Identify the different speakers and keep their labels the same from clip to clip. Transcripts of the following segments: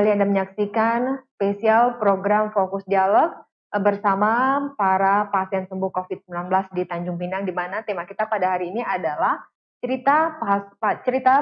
Speaker 1: Anda menyaksikan spesial program Fokus Dialog bersama para pasien sembuh COVID-19 di Tanjung Pinang, di mana tema kita pada hari ini adalah cerita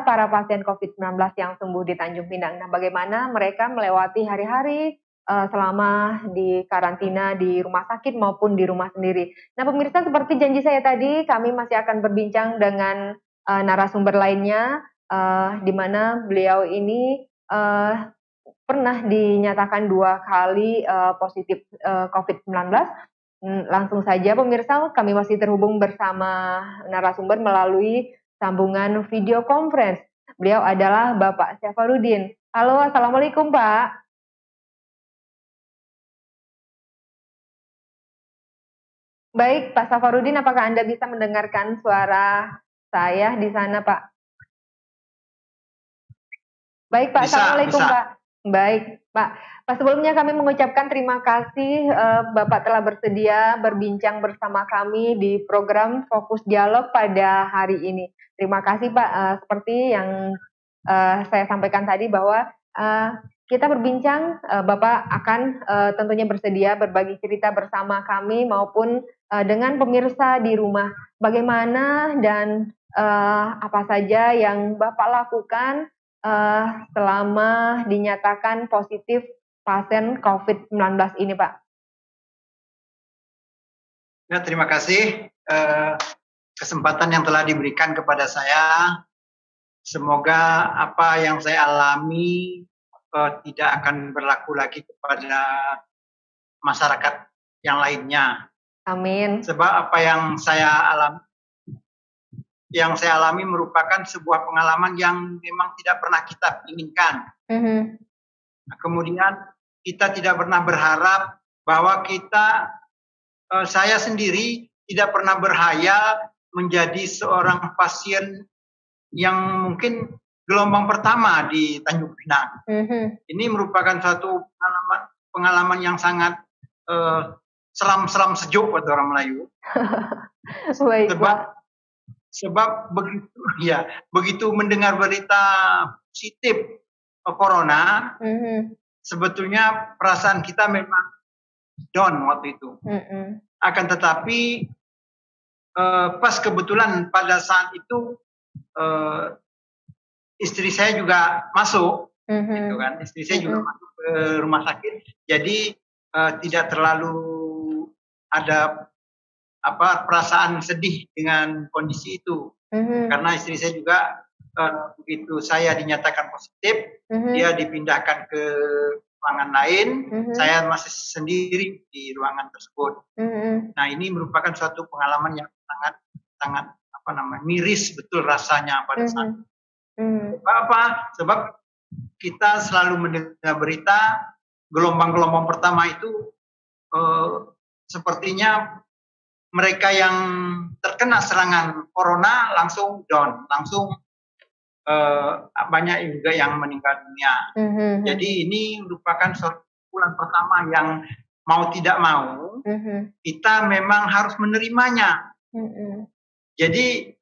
Speaker 1: para pasien COVID-19 yang sembuh di Tanjung Pinang. Nah, bagaimana mereka melewati hari-hari selama di karantina di rumah sakit maupun di rumah sendiri. Nah, pemirsa, seperti janji saya tadi, kami masih akan berbincang dengan narasumber lainnya, di mana beliau ini pernah dinyatakan 2 kali positif COVID-19. Langsung saja pemirsa, kami masih terhubung bersama narasumber melalui sambungan video conference. Beliau adalah Bapak Safarudin. Halo, Assalamualaikum Pak. Baik, Pak Safarudin, apakah Anda bisa mendengarkan suara saya di sana, Pak? Baik Pak, Assalamualaikum Pak. Baik Pak. Pak, sebelumnya kami mengucapkan terima kasih Bapak telah bersedia berbincang bersama kami di program Fokus Dialog pada hari ini. Terima kasih Pak, seperti yang saya sampaikan tadi bahwa kita berbincang, Bapak akan tentunya bersedia berbagi cerita bersama kami maupun dengan pemirsa di rumah. Bagaimana dan apa saja yang Bapak lakukan selama dinyatakan positif pasien COVID-19 ini, Pak?
Speaker 2: Ya, terima kasih kesempatan yang telah diberikan kepada saya. Semoga apa yang saya alami tidak akan berlaku lagi kepada masyarakat yang lainnya.
Speaker 1: Amin.
Speaker 2: Sebab apa yang saya alami merupakan sebuah pengalaman yang memang tidak pernah kita inginkan. Nah, kemudian kita tidak pernah berharap bahwa saya sendiri tidak pernah berhayal menjadi seorang pasien yang mungkin gelombang pertama di Tanjung Pinang. Ini merupakan suatu pengalaman yang sangat seram-seram sejuk buat orang Melayu. Sebab begitu mendengar berita positif corona, sebetulnya perasaan kita memang down waktu itu. Akan tetapi pas kebetulan pada saat itu istri saya juga masuk, gitu kan? Istri saya juga masuk ke rumah sakit, jadi tidak terlalu ada perasaan sedih dengan kondisi itu, karena istri saya juga begitu saya dinyatakan positif, dia dipindahkan ke ruangan lain, saya masih sendiri di ruangan tersebut. Nah, ini merupakan suatu pengalaman yang sangat miris betul rasanya pada saat itu. Sebab kita selalu mendengar berita gelombang-gelombang pertama itu sepertinya mereka yang terkena serangan corona langsung down, langsung banyak juga yang meninggal dunia. Jadi ini merupakan suatu bulan pertama yang mau tidak mau kita memang harus menerimanya. Jadi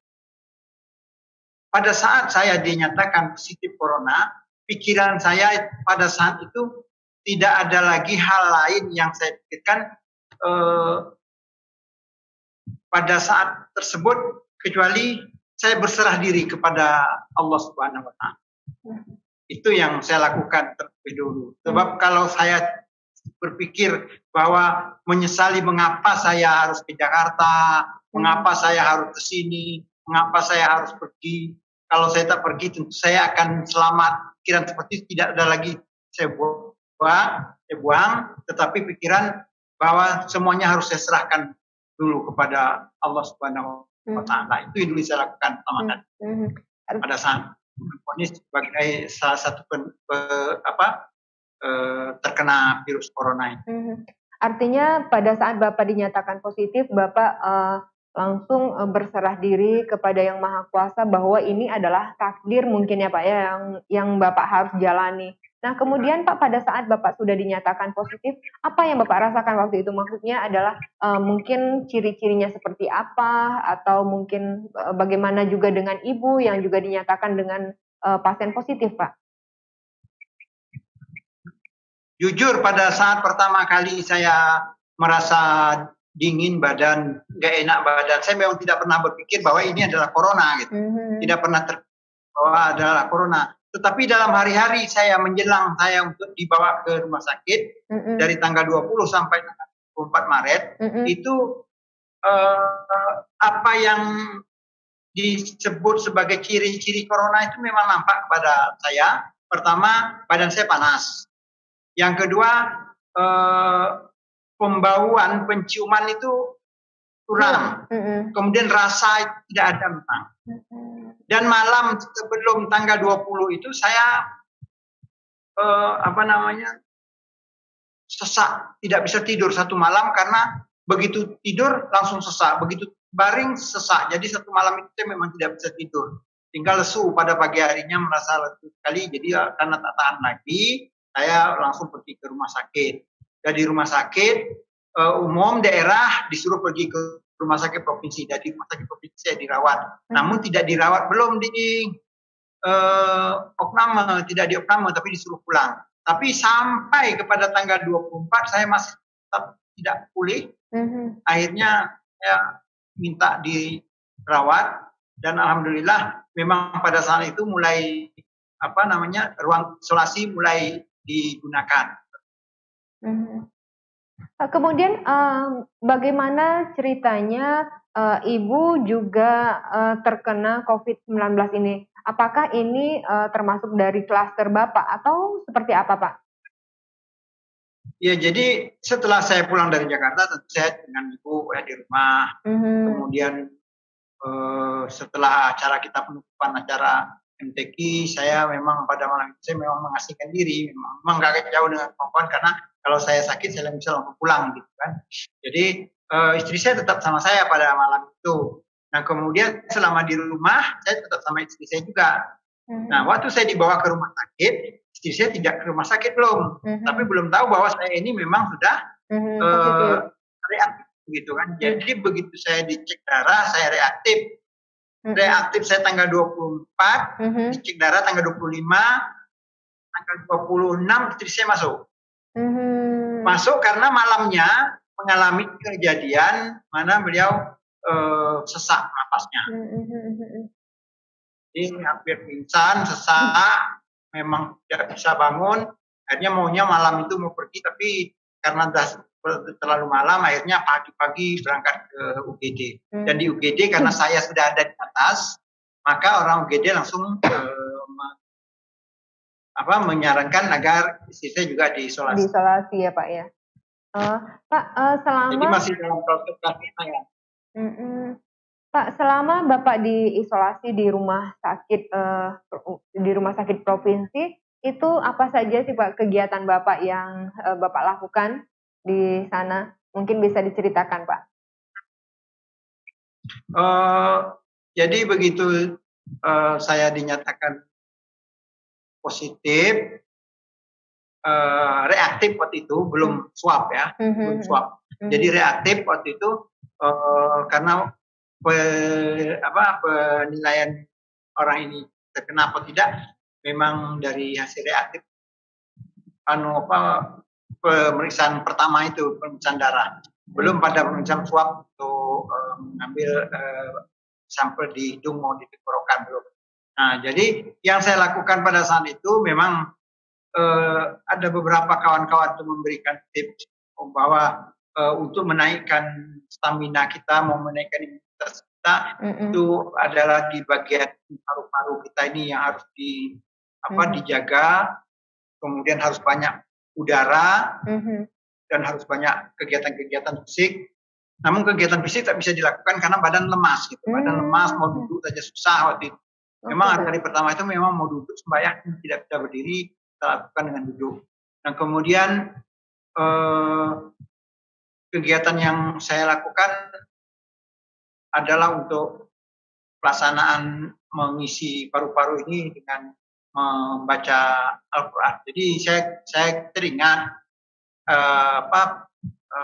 Speaker 2: pada saat saya dinyatakan positif corona, pikiran saya pada saat itu tidak ada lagi hal lain yang saya pikirkan pada saat tersebut kecuali saya berserah diri kepada Allah Subhanahu wa Ta'ala. Itu yang saya lakukan terlebih dulu. Sebab kalau saya berpikir bahwa menyesali mengapa saya harus ke Jakarta, mengapa saya harus ke sini, mengapa saya harus pergi. Kalau saya tak pergi tentu saya akan selamat. Pikiran seperti itu tidak ada lagi saya buang, tetapi pikiran bahwa semuanya harus saya serahkan dulu kepada Allah Subhanahu wa Ta'ala. Itu yang dulu saya lakukan pada saat divonis sebagai salah satu terkena virus corona ini.
Speaker 1: Artinya pada saat Bapak dinyatakan positif, Bapak langsung berserah diri kepada Yang Maha Kuasa bahwa ini adalah takdir mungkin ya Pak ya yang Bapak harus jalani. Nah, kemudian Pak, pada saat Bapak sudah dinyatakan positif, apa yang Bapak rasakan waktu itu? Maksudnya adalah mungkin ciri-cirinya seperti apa, atau mungkin bagaimana juga dengan Ibu yang juga dinyatakan dengan pasien positif, Pak?
Speaker 2: Jujur pada saat pertama kali saya merasa dingin badan, nggak enak badan, saya memang tidak pernah berpikir bahwa ini adalah corona gitu. Tidak pernah bahwa adalah corona. Tetapi dalam hari-hari saya menjelang saya untuk dibawa ke rumah sakit dari tanggal 20 sampai tanggal 24 Maret itu apa yang disebut sebagai ciri-ciri corona itu memang nampak kepada saya. Pertama, badan saya panas. Yang kedua, pembauan, penciuman itu kurang. Kemudian rasa tidak ada memang. Dan malam sebelum tanggal 20 itu saya sesak, tidak bisa tidur satu malam karena begitu tidur langsung sesak, begitu baring sesak. Jadi satu malam itu saya memang tidak bisa tidur. Tinggal lesu pada pagi harinya merasa lesu sekali. Jadi karena tak tahan lagi, saya langsung pergi ke rumah sakit. Dari rumah sakit umum daerah disuruh pergi ke rumah sakit provinsi. Dari rumah sakit provinsi saya dirawat. Namun tidak dirawat, belum di opname, tidak di opname, tapi disuruh pulang. Tapi sampai kepada tanggal 24 saya masih tetap tidak pulih. Akhirnya saya minta dirawat dan alhamdulillah memang pada saat itu mulai ruang isolasi mulai digunakan.
Speaker 1: Kemudian bagaimana ceritanya Ibu juga terkena COVID-19 ini? Apakah ini termasuk dari klaster Bapak atau seperti apa, Pak?
Speaker 2: Ya, jadi setelah saya pulang dari Jakarta, tentu saya dengan Ibu di rumah. Kemudian setelah acara kita penutupan acara MTQ, saya memang pada malam itu saya memang mengasingkan diri, memang gak jauh dengan kawan karena kalau saya sakit saya bisa langsung pulang gitu kan. Jadi istri saya tetap sama saya pada malam itu. Nah kemudian selama di rumah saya tetap sama istri saya juga. Nah waktu saya dibawa ke rumah sakit, istri saya tidak ke rumah sakit belum, tapi belum tahu bahwa saya ini memang sudah reaktif gitu kan. Jadi begitu saya dicek darah saya reaktif. Reaktif saya tanggal 24, dicek darah tanggal 25, tanggal 26 istri saya masuk. Masuk karena malamnya mengalami kejadian mana beliau sesak napasnya. Jadi hampir pingsan, sesak, memang tidak bisa bangun. Akhirnya maunya malam itu mau pergi, tapi karena terlalu malam, akhirnya pagi-pagi berangkat ke UGD. Dan di UGD karena saya sudah ada di atas, maka orang UGD langsung menyarankan agar istri saya juga diisolasi.
Speaker 1: Diisolasi ya Pak ya. Pak, selama
Speaker 2: jadi masih dalam proses karantina ya.
Speaker 1: Pak, selama Bapak diisolasi di rumah sakit provinsi, itu apa saja sih Pak kegiatan Bapak yang Bapak lakukan di sana? Mungkin bisa diceritakan Pak.
Speaker 2: Jadi begitu saya dinyatakan positif, reaktif waktu itu, belum swab ya, belum swab. Jadi reaktif waktu itu karena penilaian orang ini terkena atau tidak memang dari hasil reaktif pemeriksaan pertama itu, pemeriksaan darah, belum pada pemeriksaan swab untuk mengambil sampel di hidung mau di tenggorokan belum. Nah jadi yang saya lakukan pada saat itu memang ada beberapa kawan-kawan itu memberikan tips bahwa untuk menaikkan stamina kita, mau menaikkan imunitas kita, itu adalah di bagian paru-paru kita ini yang harus dijaga, kemudian harus banyak udara, dan harus banyak kegiatan-kegiatan fisik. Namun kegiatan fisik tak bisa dilakukan karena badan lemas gitu, badan lemas, mau duduk saja susah waktu itu. Memang hari pertama itu memang mau duduk sembahyang tidak bisa berdiri, kita lakukan dengan duduk. Dan kemudian kegiatan yang saya lakukan adalah untuk pelaksanaan mengisi paru-paru ini dengan membaca Al-Quran. Jadi saya teringat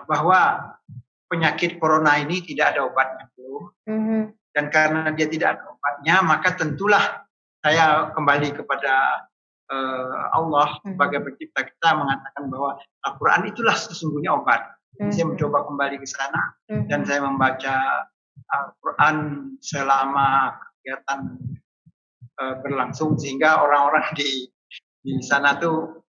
Speaker 2: bahwa penyakit corona ini tidak ada obatnya belum. Dan karena dia tidak ada obatnya, maka tentulah saya kembali kepada Allah sebagai pencipta kita mengatakan bahwa Al-Quran itulah sesungguhnya obat. Jadi saya mencoba kembali ke sana dan saya membaca Al-Quran selama kegiatan berlangsung, sehingga orang-orang di sana tuh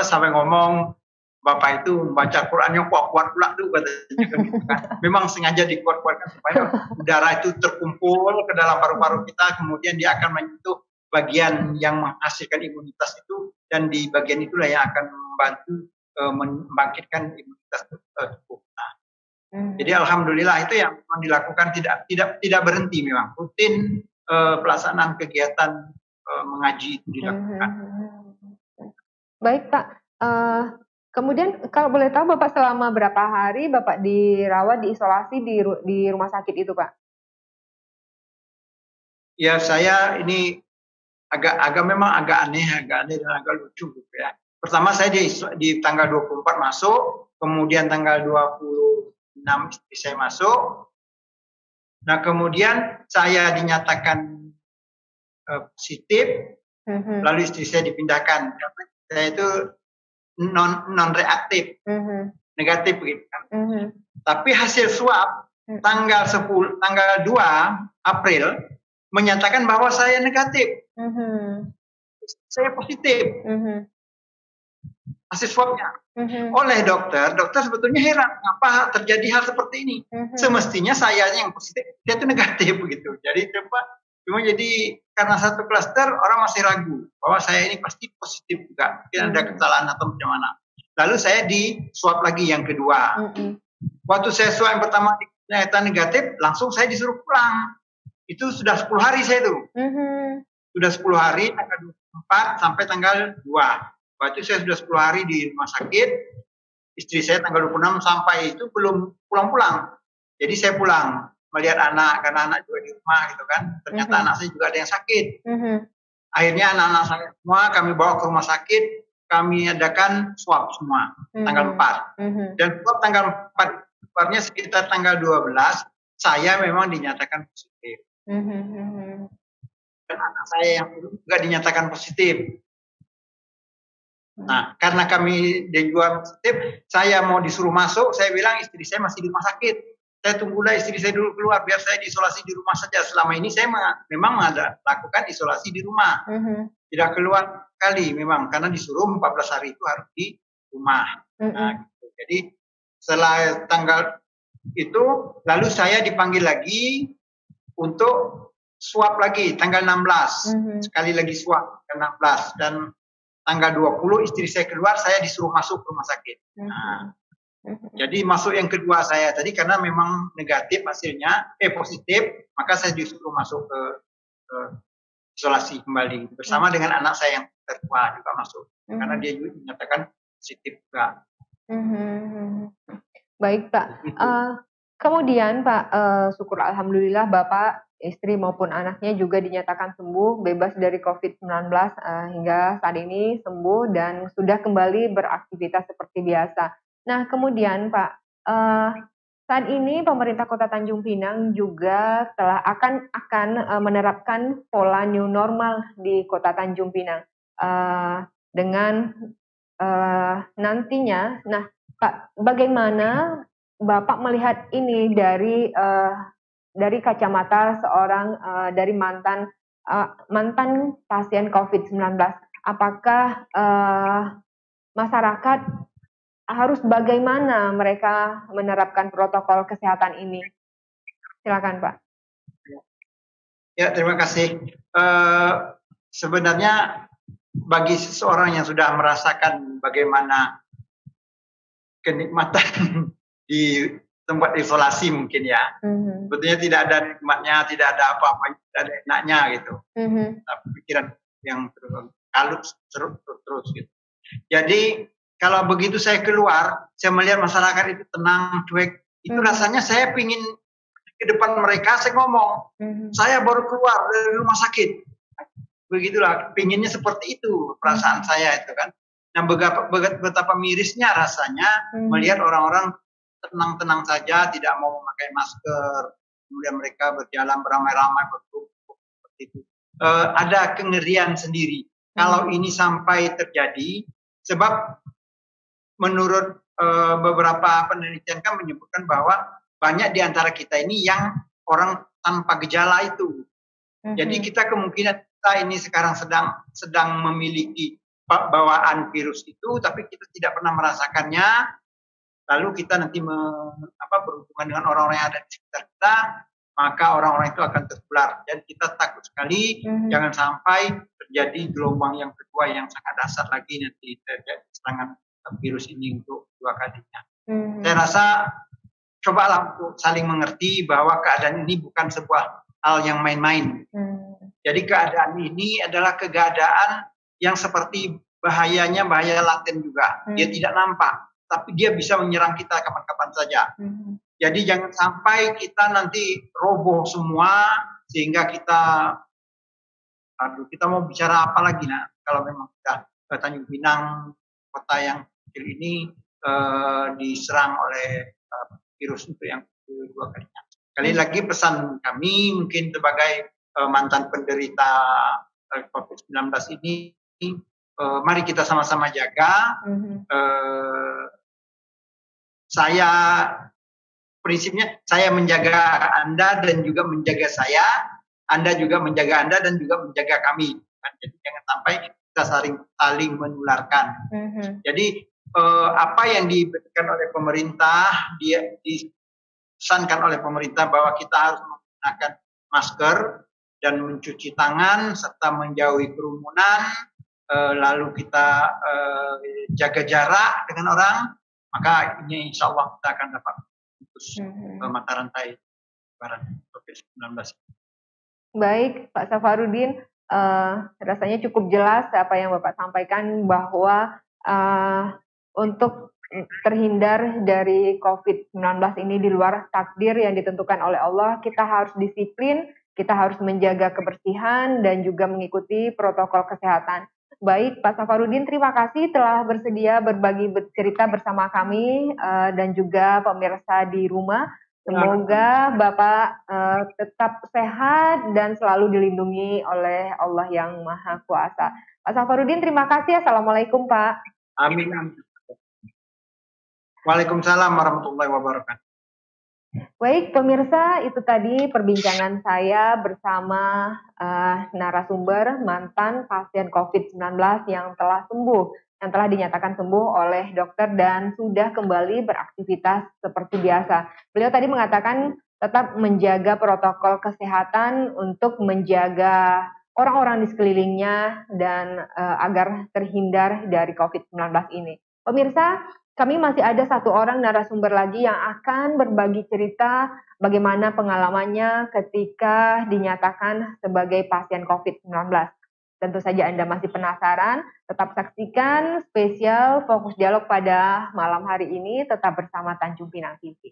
Speaker 2: sampai ngomong, Bapak itu membaca Qurannya kuat-kuat pula tuh katanya gitu kan. Memang sengaja dikuat-kuatkan supaya udara itu terkumpul ke dalam paru-paru kita, kemudian dia akan menyentuh bagian yang menghasilkan imunitas itu, dan di bagian itulah yang akan membantu membangkitkan imunitas tubuh. Nah, jadi alhamdulillah itu yang dilakukan, tidak berhenti, memang rutin pelaksanaan kegiatan mengaji itu dilakukan.
Speaker 1: Baik Pak. Kemudian kalau boleh tahu Bapak selama berapa hari Bapak dirawat, diisolasi di rumah sakit itu Pak?
Speaker 2: Ya, saya ini memang agak aneh dan agak lucu gitu ya. Pertama saya di tanggal 24 masuk, kemudian tanggal 26 istri saya masuk. Nah, kemudian saya dinyatakan positif, lalu istri saya dipindahkan. Saya itu non reaktif, negatif begitu kan. Tapi hasil swab tanggal 2 April menyatakan bahwa saya negatif. Saya positif. Hasil swabnya. Oleh dokter sebetulnya heran kenapa terjadi hal seperti ini. Semestinya saya yang positif, dia itu negatif begitu. Jadi cuma jadi karena satu klaster orang masih ragu bahwa saya ini pasti positif juga, tidak ada kesalahan atau bagaimana. Lalu saya di swab lagi yang kedua. Waktu saya swab yang pertama ternyata negatif, langsung saya disuruh pulang. Itu sudah 10 hari saya itu. Sudah 10 hari, tanggal 24 sampai tanggal 2. Waktu saya sudah 10 hari di rumah sakit, istri saya tanggal 26 sampai itu belum pulang-pulang. Jadi saya pulang melihat anak, karena anak juga di rumah gitu kan. Ternyata anak saya juga ada yang sakit. Akhirnya anak-anak saya semua kami bawa ke rumah sakit, kami adakan swab semua tanggal 4. Dan swab tanggal 4-nya sekitar tanggal 12, saya memang dinyatakan positif. Dan anak saya yang juga dinyatakan positif. Nah, karena kami juga positif, saya mau disuruh masuk, saya bilang istri saya masih di rumah sakit. Saya tunggulah istri saya dulu keluar, biar saya diisolasi di rumah saja. Selama ini saya memang lakukan isolasi di rumah. Tidak keluar kali memang, karena disuruh 14 hari itu harus di rumah. Nah, gitu. Jadi setelah tanggal itu, lalu saya dipanggil lagi untuk swab lagi, tanggal 16. Sekali lagi swab, tanggal 16. Dan tanggal 20 istri saya keluar, saya disuruh masuk ke rumah sakit. Nah, jadi masuk yang kedua saya tadi karena memang negatif hasilnya, positif, maka saya disuruh masuk ke isolasi kembali bersama dengan anak saya yang tertua juga masuk, karena dia juga dinyatakan positif juga.
Speaker 1: Baik Pak. Kemudian Pak, syukur alhamdulillah Bapak, istri maupun anaknya juga dinyatakan sembuh, bebas dari COVID-19 hingga saat ini sembuh dan sudah kembali beraktivitas seperti biasa. Nah, kemudian Pak, saat ini pemerintah Kota Tanjung Pinang juga telah akan menerapkan pola new normal di Kota Tanjung Pinang dengan nantinya. Nah, Pak, bagaimana Bapak melihat ini dari kacamata seorang dari mantan pasien COVID-19? Apakah masyarakat harus bagaimana mereka menerapkan protokol kesehatan ini? Silakan Pak.
Speaker 2: Ya, terima kasih. Sebenarnya bagi seseorang yang sudah merasakan bagaimana kenikmatan di tempat isolasi mungkin ya, sebetulnya tidak ada nikmatnya, tidak ada apa-apa, tidak ada enaknya gitu. Tapi pikiran yang kalut terus gitu. Jadi kalau begitu saya keluar, saya melihat masyarakat itu tenang, cuek, itu rasanya saya pingin ke depan mereka, saya ngomong, saya baru keluar dari rumah sakit. Begitulah, pinginnya seperti itu perasaan saya itu kan. Nah, betapa mirisnya rasanya melihat orang-orang tenang-tenang saja, tidak mau memakai masker, kemudian mereka berjalan beramai-ramai seperti itu. Ada kengerian sendiri. kalau ini sampai terjadi, sebab menurut beberapa penelitian kan menyebutkan bahwa banyak di antara kita ini yang orang tanpa gejala itu. Jadi kita kemungkinan kita ini sekarang sedang memiliki bawaan virus itu, tapi kita tidak pernah merasakannya. Lalu kita nanti berhubungan dengan orang-orang yang ada di sekitar kita, maka orang-orang itu akan tertular. Jadi kita takut sekali jangan sampai terjadi gelombang yang kedua yang sangat dahsyat lagi nanti terjadi serangan virus ini untuk dua kalinya. Saya rasa cobalah untuk saling mengerti bahwa keadaan ini bukan sebuah hal yang main-main. Jadi keadaan ini adalah keadaan yang seperti bahayanya bahaya laten juga. Dia tidak nampak, tapi dia bisa menyerang kita kapan-kapan saja. Jadi jangan sampai kita nanti roboh semua sehingga kita mau bicara apa lagi kalau memang kita Tanjung Pinang, kota yang kecil ini diserang oleh virus itu yang kedua kalinya. Sekali lagi pesan kami mungkin sebagai mantan penderita COVID-19 ini, mari kita sama-sama jaga. Saya prinsipnya saya menjaga Anda dan juga menjaga saya, Anda juga menjaga Anda dan juga menjaga kami. Jadi jangan sampai kita saling menularkan. Jadi apa yang diberikan oleh pemerintah, dia dipesankan oleh pemerintah bahwa kita harus menggunakan masker dan mencuci tangan serta menjauhi kerumunan, lalu kita jaga jarak dengan orang, maka ini insya Allah kita akan dapat memutus mata rantai penyebaran COVID-19.
Speaker 1: Baik, Pak Safarudin, rasanya cukup jelas apa yang Bapak sampaikan bahwa untuk terhindar dari COVID-19 ini di luar takdir yang ditentukan oleh Allah, kita harus disiplin, kita harus menjaga kebersihan dan juga mengikuti protokol kesehatan. Baik, Pak Safarudin, terima kasih telah bersedia berbagi cerita bersama kami dan juga pemirsa di rumah. Semoga Bapak tetap sehat dan selalu dilindungi oleh Allah yang Maha Kuasa. Pak Safarudin, terima kasih. Assalamualaikum, Pak.
Speaker 2: Amin. Waalaikumsalam warahmatullahi wabarakatuh.
Speaker 1: Baik, pemirsa, itu tadi perbincangan saya bersama narasumber mantan pasien COVID-19 yang telah sembuh, yang telah dinyatakan sembuh oleh dokter dan sudah kembali beraktivitas seperti biasa. Beliau tadi mengatakan tetap menjaga protokol kesehatan untuk menjaga orang-orang di sekelilingnya dan agar terhindar dari COVID-19 ini. Pemirsa, kami masih ada satu orang narasumber lagi yang akan berbagi cerita bagaimana pengalamannya ketika dinyatakan sebagai pasien COVID-19. Tentu saja Anda masih penasaran, tetap saksikan spesial Fokus Dialog pada malam hari ini, tetap bersama Tanjung Pinang TV.